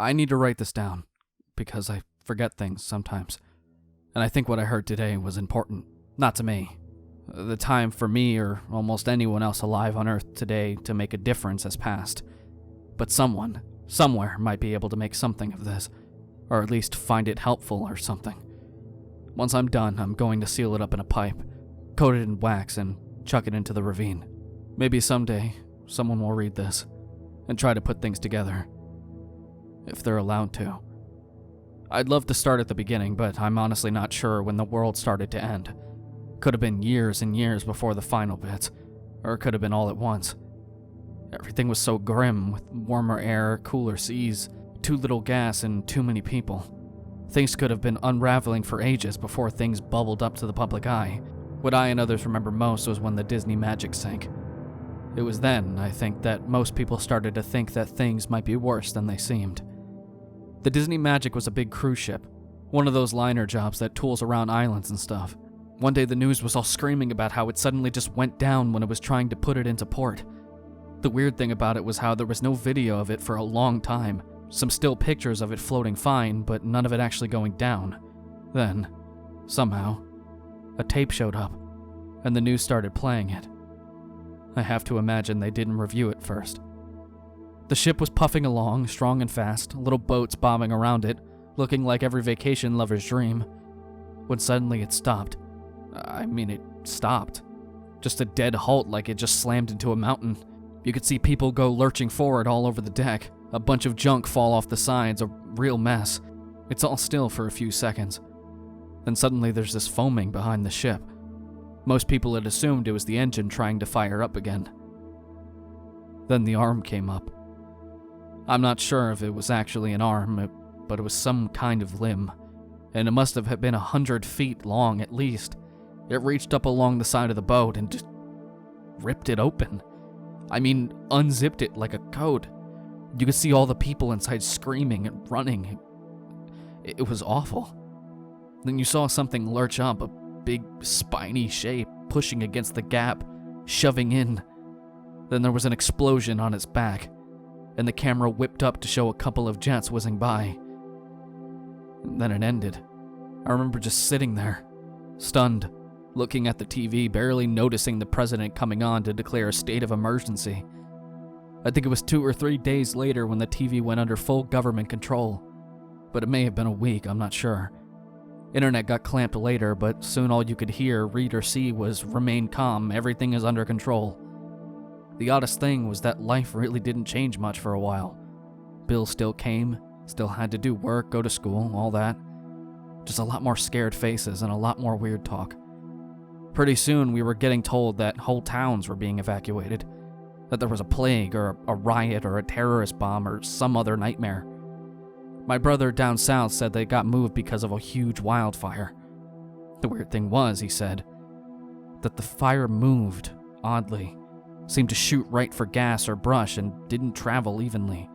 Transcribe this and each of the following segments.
I need to write this down, because I forget things sometimes. And I think what I heard today was important. Not to me. The time for me or almost anyone else alive on Earth today to make a difference has passed. But someone, somewhere, might be able to make something of this. Or at least find it helpful or something. Once I'm done, I'm going to seal it up in a pipe, coat it in wax, and chuck it into the ravine. Maybe someday, someone will read this, and try to put things together. If they're allowed to. I'd love to start at the beginning, but I'm honestly not sure when the world started to end. Could have been years and years before the final bits, or it could have been all at once. Everything was so grim, with warmer air, cooler seas, too little gas, and too many people. Things could have been unraveling for ages before things bubbled up to the public eye. What I and others remember most was when the Disney magic sank. It was then, I think, that most people started to think that things might be worse than they seemed. The Disney Magic was a big cruise ship, one of those liner jobs that tools around islands and stuff. One day the news was all screaming about how it suddenly just went down when it was trying to put it into port. The weird thing about it was how there was no video of it for a long time. Some still pictures of it floating fine, but none of it actually going down. Then, somehow, a tape showed up, and the news started playing it. I have to imagine they didn't review it first. The ship was puffing along, strong and fast, little boats bobbing around it, looking like every vacation lover's dream, when suddenly it stopped. It stopped. Just a dead halt, like it just slammed into a mountain. You could see people go lurching forward all over the deck, a bunch of junk fall off the sides, a real mess. It's all still for a few seconds. Then suddenly there's this foaming behind the ship. Most people had assumed it was the engine trying to fire up again. Then the arm came up. I'm not sure if it was actually an arm, but it was some kind of limb, and it must have been 100 feet long at least. It reached up along the side of the boat and just ripped it open. Unzipped it like a coat. You could see all the people inside screaming and running. It was awful. Then you saw something lurch up, a big spiny shape pushing against the gap, shoving in. Then there was an explosion on its back, and the camera whipped up to show a couple of jets whizzing by. And then it ended. I remember just sitting there, stunned, looking at the TV, barely noticing the president coming on to declare a state of emergency. I think it was 2 or 3 days later when the TV went under full government control, but it may have been a week, I'm not sure. Internet got clamped later, but soon all you could hear, read, or see was "remain calm, everything is under control." The oddest thing was that life really didn't change much for a while. Bills still came, still had to do work, go to school, all that. Just a lot more scared faces and a lot more weird talk. Pretty soon we were getting told that whole towns were being evacuated, that there was a plague or a riot or a terrorist bomb or some other nightmare. My brother down south said they got moved because of a huge wildfire. The weird thing was, he said, that the fire moved, oddly, seemed to shoot right for gas or brush and didn't travel evenly.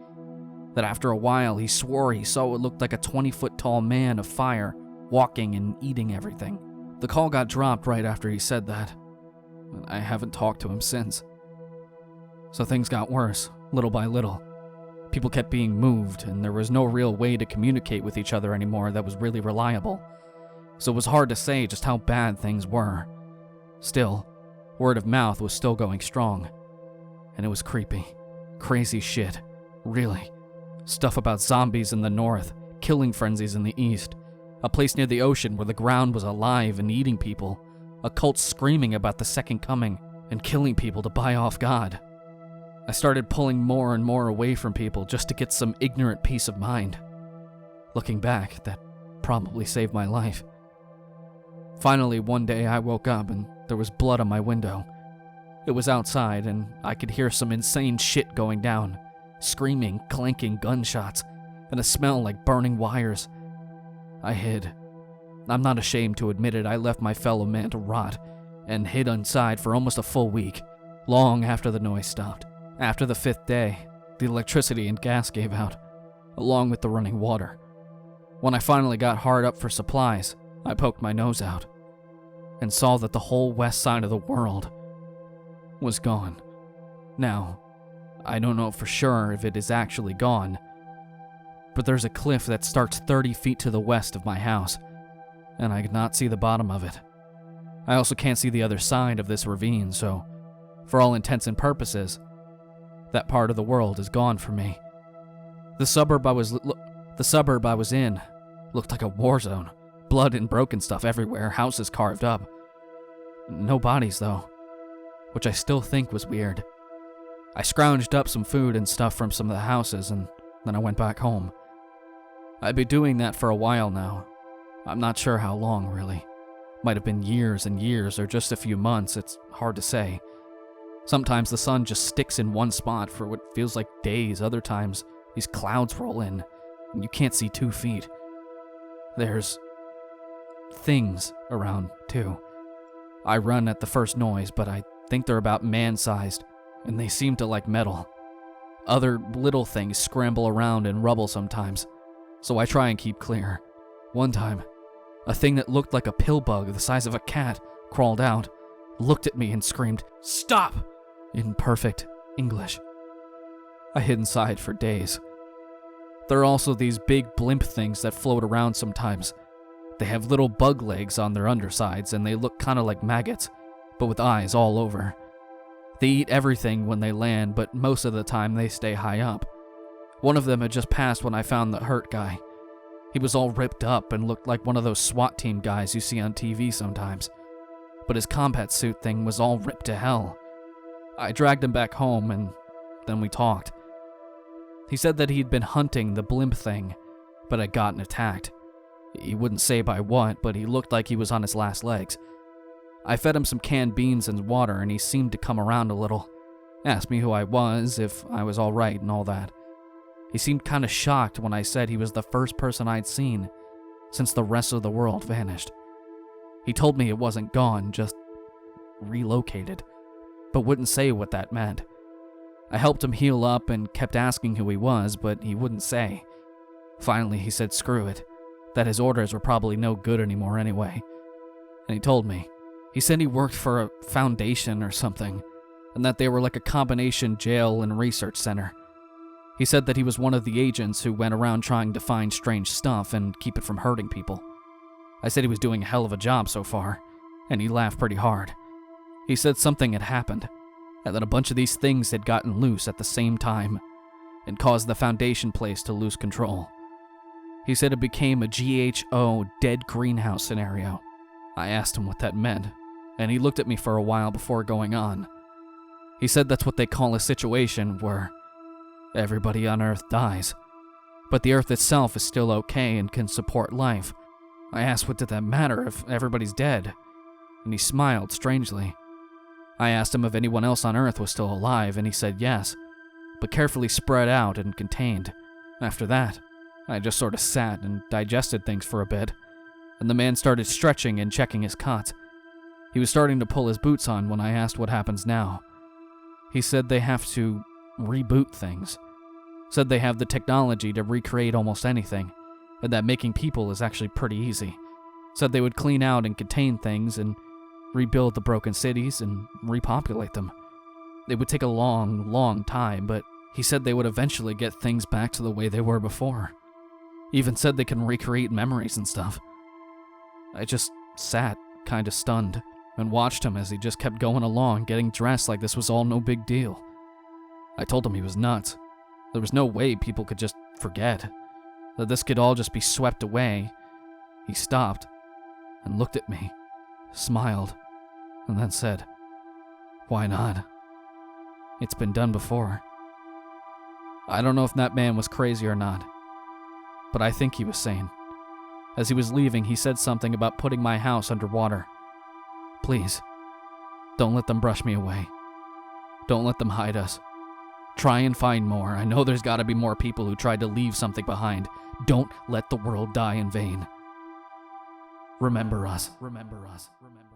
That after a while he swore he saw what looked like a 20-foot tall man of fire, walking and eating everything. The call got dropped right after he said that. I haven't talked to him since. So things got worse, little by little. People kept being moved, and there was no real way to communicate with each other anymore that was really reliable. So it was hard to say just how bad things were. Still, word of mouth was still going strong. And it was creepy. Crazy shit. Really. Stuff about zombies in the north, killing frenzies in the east, a place near the ocean where the ground was alive and eating people, a cult screaming about the second coming and killing people to buy off God. I started pulling more and more away from people just to get some ignorant peace of mind. Looking back, that probably saved my life. Finally, one day I woke up and there was blood on my window. It was outside and I could hear some insane shit going down. Screaming, clanking gunshots, and a smell like burning wires. I hid. I'm not ashamed to admit it, I left my fellow man to rot, and hid inside for almost a full week, long after the noise stopped. After the 5th day, the electricity and gas gave out, along with the running water. When I finally got hard up for supplies, I poked my nose out, and saw that the whole west side of the world was gone. Now, I don't know for sure if it is actually gone, but there's a cliff that starts 30 feet to the west of my house, and I could not see the bottom of it. I also can't see the other side of this ravine, so, for all intents and purposes, that part of the world is gone for me. The suburb I was in looked like a war zone. Blood and broken stuff everywhere, houses carved up. No bodies, though, which I still think was weird. I scrounged up some food and stuff from some of the houses, and then I went back home. I've been doing that for a while now. I'm not sure how long, really. Might have been years and years, or just a few months, it's hard to say. Sometimes the sun just sticks in one spot for what feels like days, other times these clouds roll in, and you can't see 2 feet. There's things around, too. I run at the first noise, but I think they're about man-sized, and they seem to like metal. Other little things scramble around in rubble sometimes, so I try and keep clear. One time, a thing that looked like a pill bug the size of a cat crawled out, looked at me and screamed, "Stop!" in perfect English. I hid inside for days. There are also these big blimp things that float around sometimes. They have little bug legs on their undersides and they look kind of like maggots, but with eyes all over. They eat everything when they land, but most of the time they stay high up. One of them had just passed when I found the hurt guy. He was all ripped up and looked like one of those SWAT team guys you see on TV sometimes. But his combat suit thing was all ripped to hell. I dragged him back home and then we talked. He said that he'd been hunting the blimp thing, but had gotten attacked. He wouldn't say by what, but he looked like he was on his last legs. I fed him some canned beans and water, and he seemed to come around a little. Asked me who I was, if I was alright, and all that. He seemed kinda shocked when I said he was the first person I'd seen since the rest of the world vanished. He told me it wasn't gone, just relocated, but wouldn't say what that meant. I helped him heal up and kept asking who he was, but he wouldn't say. Finally, he said screw it, that his orders were probably no good anymore anyway. And he told me. He said he worked for a foundation or something, and that they were like a combination jail and research center. He said that he was one of the agents who went around trying to find strange stuff and keep it from hurting people. I said he was doing a hell of a job so far, and he laughed pretty hard. He said something had happened, and that a bunch of these things had gotten loose at the same time, and caused the foundation place to lose control. He said it became a GHO dead greenhouse scenario. I asked him what that meant, and he looked at me for a while before going on. He said that's what they call a situation where everybody on Earth dies, but the Earth itself is still okay and can support life. I asked what did that matter if everybody's dead, and he smiled strangely. I asked him if anyone else on Earth was still alive, and he said yes, but carefully spread out and contained. After that, I just sort of sat and digested things for a bit, and the man started stretching and checking his cot. He was starting to pull his boots on when I asked what happens now. He said they have to reboot things. Said they have the technology to recreate almost anything, and that making people is actually pretty easy. Said they would clean out and contain things and rebuild the broken cities and repopulate them. It would take a long, long time, but he said they would eventually get things back to the way they were before. Even said they can recreate memories and stuff. I just sat, kinda stunned, and watched him as he just kept going along, getting dressed like this was all no big deal. I told him he was nuts. There was no way people could just forget. That this could all just be swept away. He stopped, and looked at me, smiled, and then said, "Why not? It's been done before." I don't know if that man was crazy or not, but I think he was sane. As he was leaving, he said something about putting my house underwater. Please, don't let them brush me away. Don't let them hide us. Try and find more. I know there's gotta be more people who tried to leave something behind. Don't let the world die in vain. Remember us. Remember us. Remember us.